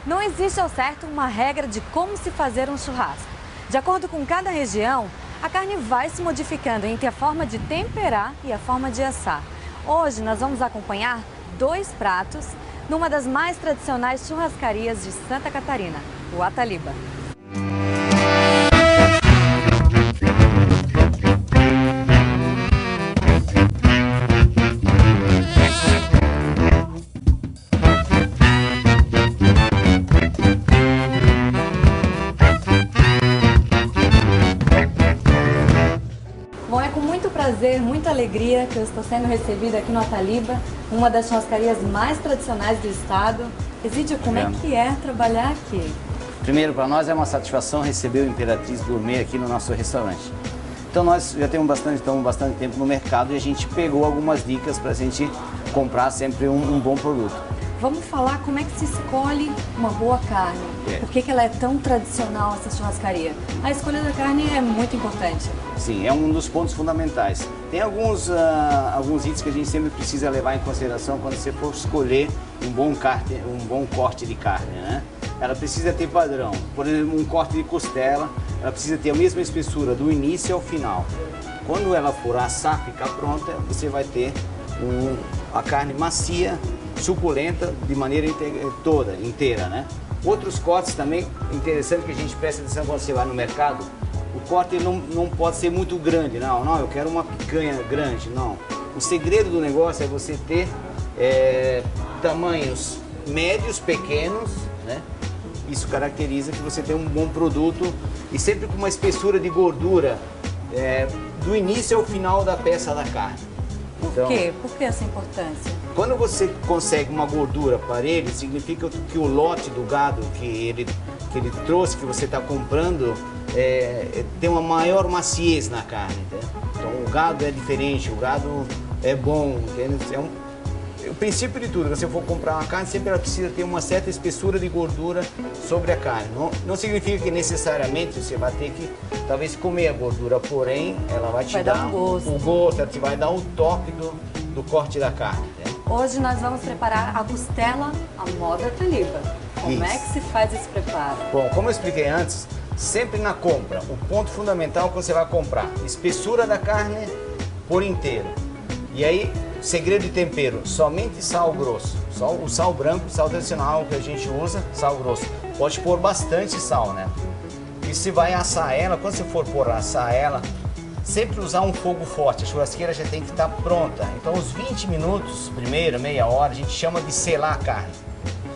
Não existe ao certo uma regra de como se fazer um churrasco. De acordo com cada região, a carne vai se modificando entre a forma de temperar e a forma de assar. Hoje nós vamos acompanhar 2 pratos numa das mais tradicionais churrascarias de Santa Catarina, o Ataliba. Muita alegria que eu estou sendo recebida aqui no Ataliba, uma das churrascarias mais tradicionais do estado. Exídio, como é que é trabalhar aqui? Primeiro, para nós é uma satisfação receber o Imperatriz Gourmet aqui no nosso restaurante. Então nós já temos bastante tempo no mercado e a gente pegou algumas dicas para a gente comprar sempre um bom produto. Vamos falar como é que se escolhe uma boa carne. Por que ela é tão tradicional, essa churrascaria? A escolha da carne é muito importante. Sim, é um dos pontos fundamentais. Tem alguns itens que a gente sempre precisa levar em consideração quando você for escolher um bom corte de carne, né? Ela precisa ter padrão. Por exemplo, um corte de costela, ela precisa ter a mesma espessura do início ao final. Quando ela for assar, ficar pronta, você vai ter a carne macia, suculenta, de maneira inteira, né? Outros cortes também, interessante que a gente presta atenção quando você vai no mercado, o corte não pode ser muito grande, não, eu quero uma picanha grande, não. O segredo do negócio é você ter tamanhos médios, pequenos, né? Isso caracteriza que você tem um bom produto e sempre com uma espessura de gordura do início ao final da peça da carne. Por quê? Por que essa importância? Quando você consegue uma gordura parelha, significa que o lote do gado que ele trouxe, que você está comprando, tem uma maior maciez na carne. Entende? Então o gado é diferente, o gado é bom. O princípio de tudo, se você for comprar uma carne, sempre ela precisa ter uma certa espessura de gordura sobre a carne. Não significa que necessariamente você vai ter que, talvez, comer a gordura, porém, ela vai te dar o gosto, ela te vai dar o toque do corte da carne. Né? Hoje nós vamos preparar a costela à moda Ataliba. Como é que se faz esse preparo? Bom, como eu expliquei antes, sempre na compra, o ponto fundamental que você vai comprar, espessura da carne por inteiro. E aí, segredo de tempero, somente sal grosso, só o sal branco, sal tradicional que a gente usa, sal grosso. Pode pôr bastante sal, né? E se vai assar ela, quando você for assar ela, sempre usar um fogo forte, a churrasqueira já tem que estar pronta. Então, os 20 minutos, primeiro, meia hora, a gente chama de selar a carne.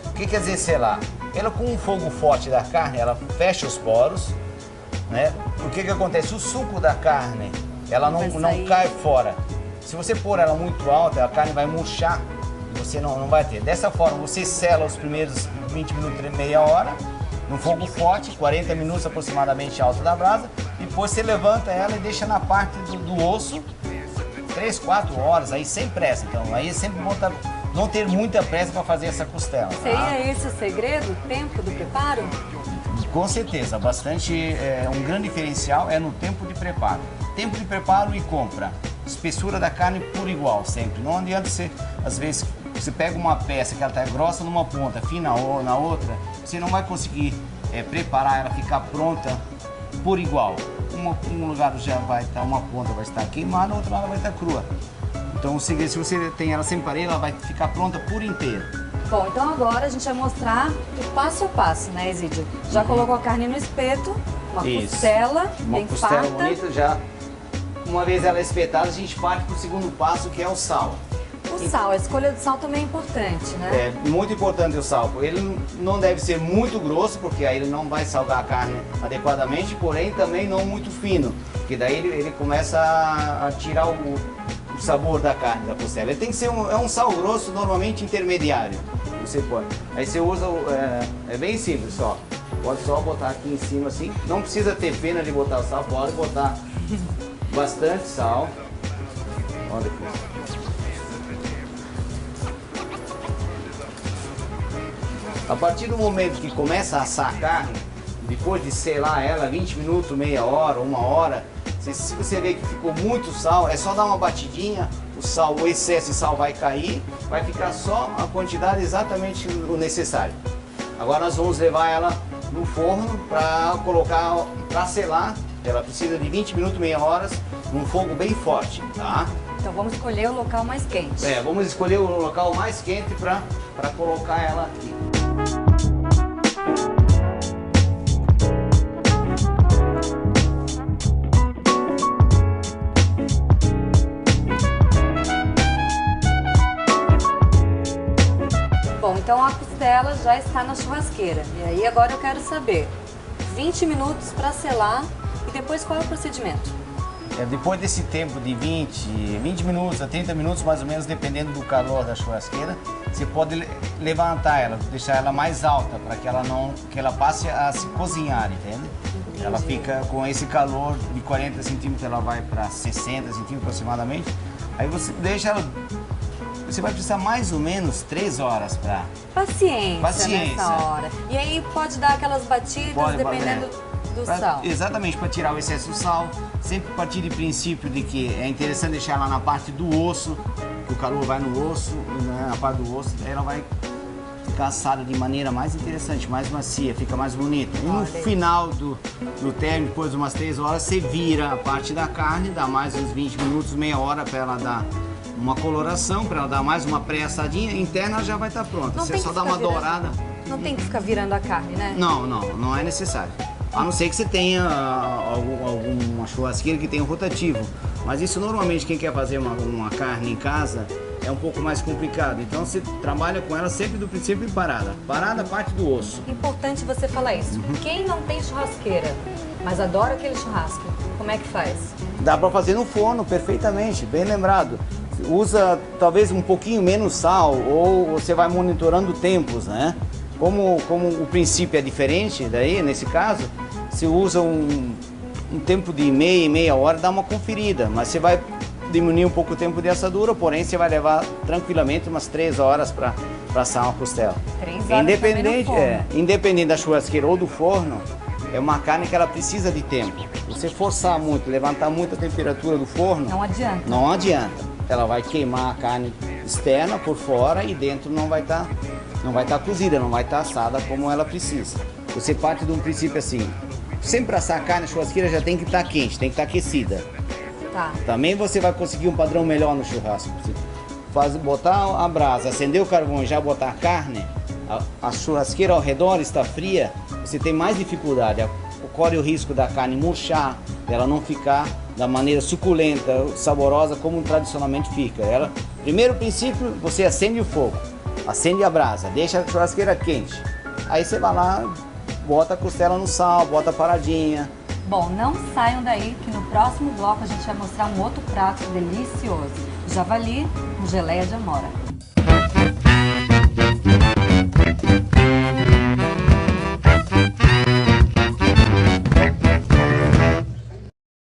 O que quer dizer selar? Ela com um fogo forte da carne, ela fecha os poros, né? O que acontece? O suco da carne, ela não cai fora. Se você pôr ela muito alta, a carne vai murchar e você não vai ter. Dessa forma, você sela os primeiros 20 minutos, meia hora, no fogo forte, 40 minutos aproximadamente alto da brasa. Depois você levanta ela e deixa na parte do osso 3, 4 horas, aí sem pressa. Então, aí é sempre bom não ter muita pressa para fazer essa costela. Tá? Seria esse o segredo, o tempo do preparo? Com certeza, um grande diferencial é no tempo de preparo. Tempo de preparo e compra. Espessura da carne por igual, sempre. Não adianta você, às vezes, você pega uma peça que ela está grossa numa ponta, fina na outra, você não vai conseguir preparar ela, ficar pronta por igual. Um lugar já vai estar, uma ponta vai estar queimada, a outra ela vai estar crua. Então o segredo, se você tem ela sem parede, ela vai ficar pronta por inteiro. Bom, então agora a gente vai mostrar o passo a passo, né, Exídio? Já colocou a carne no espeto, uma costela bem farta. Uma costela bonita já. Uma vez ela espetada, a gente parte para o segundo passo, que é o sal. O sal, a escolha do sal também é importante, né? É muito importante o sal. Ele não deve ser muito grosso, porque aí ele não vai salgar a carne adequadamente, porém também não muito fino, porque daí ele começa a tirar o sabor da carne, da costela. Ele tem que ser um sal grosso, normalmente intermediário. Você pode. Aí você usa, é bem simples só. Pode só botar aqui em cima assim. Não precisa ter pena de botar o sal, pode botar bastante sal. Olha aqui. A partir do momento que começa a assar a carne, depois de selar ela 20 minutos, meia hora, uma hora, se você vê que ficou muito sal, é só dar uma batidinha, o excesso de sal vai cair, vai ficar só a quantidade exatamente o necessário. Agora nós vamos levar ela no forno para colocar, para selar. Ela precisa de 20 minutos, meia hora, num fogo bem forte, tá? Então vamos escolher o local mais quente. Vamos escolher o local mais quente para colocar ela aqui. Bom, então a costela já está na churrasqueira. E aí agora eu quero saber, 20 minutos para selar e depois qual é o procedimento? Depois desse tempo de 20 minutos a 30 minutos mais ou menos, dependendo do calor da churrasqueira, você pode levantar ela, deixar ela mais alta para que ela passe a se cozinhar, entende? Entendi. Ela fica com esse calor de 40 centímetros, ela vai para 60 centímetros aproximadamente. Aí você deixa ela. Você vai precisar mais ou menos 3 horas para... Paciência nessa hora. E aí pode dar aquelas batidas dependendo do sal. Exatamente, para tirar o excesso de sal. Sempre partir de princípio de que é interessante deixar ela na parte do osso, que o calor vai no osso, né, na parte do osso, daí ela vai ficar assada de maneira mais interessante, mais macia, fica mais bonita. E no final do término, depois de umas 3 horas, você vira a parte da carne, dá mais uns 20 minutos, meia hora para ela dar uma coloração, para ela dar mais uma pré-assadinha, interna ela já vai estar pronta. Você só dá uma dourada. Não tem que ficar virando a carne, né? Não é necessário. A não ser que você tenha alguma churrasqueira que tenha um rotativo. Mas isso normalmente quem quer fazer uma carne em casa é um pouco mais complicado. Então você trabalha com ela sempre do princípio parada. Parada parte do osso. Importante você falar isso. Quem não tem churrasqueira, mas adora aquele churrasco, como é que faz? Dá para fazer no forno perfeitamente, bem lembrado. Usa talvez um pouquinho menos sal ou você vai monitorando tempos, né? Como o princípio é diferente, daí nesse caso, você usa um tempo de meia hora, dá uma conferida, mas você vai diminuir um pouco o tempo de assadura, porém você vai levar tranquilamente umas 3 horas para assar uma costela. 3 horas independente da churrasqueira ou do forno, é uma carne que ela precisa de tempo. Se você forçar muito, levantar muito a temperatura do forno, não adianta. Não adianta. Ela vai queimar a carne externa por fora e dentro não vai estar cozida, não vai estar assada como ela precisa. Você parte de um princípio assim, sempre para assar a carne, a churrasqueira já tem que estar quente, tem que estar aquecida. Tá. Também você vai conseguir um padrão melhor no churrasco. Você botar a brasa, acender o carvão e já botar a carne, a churrasqueira ao redor está fria, você tem mais dificuldade. Corre o risco da carne murchar, dela não ficar da maneira suculenta, saborosa como tradicionalmente fica. Primeiro princípio, você acende o fogo, acende a brasa, deixa a churrasqueira quente. Aí você vai lá, bota a costela no sal, bota a paradinha. Bom, não saiam daí que no próximo bloco a gente vai mostrar um outro prato delicioso. Javali com geleia de amora.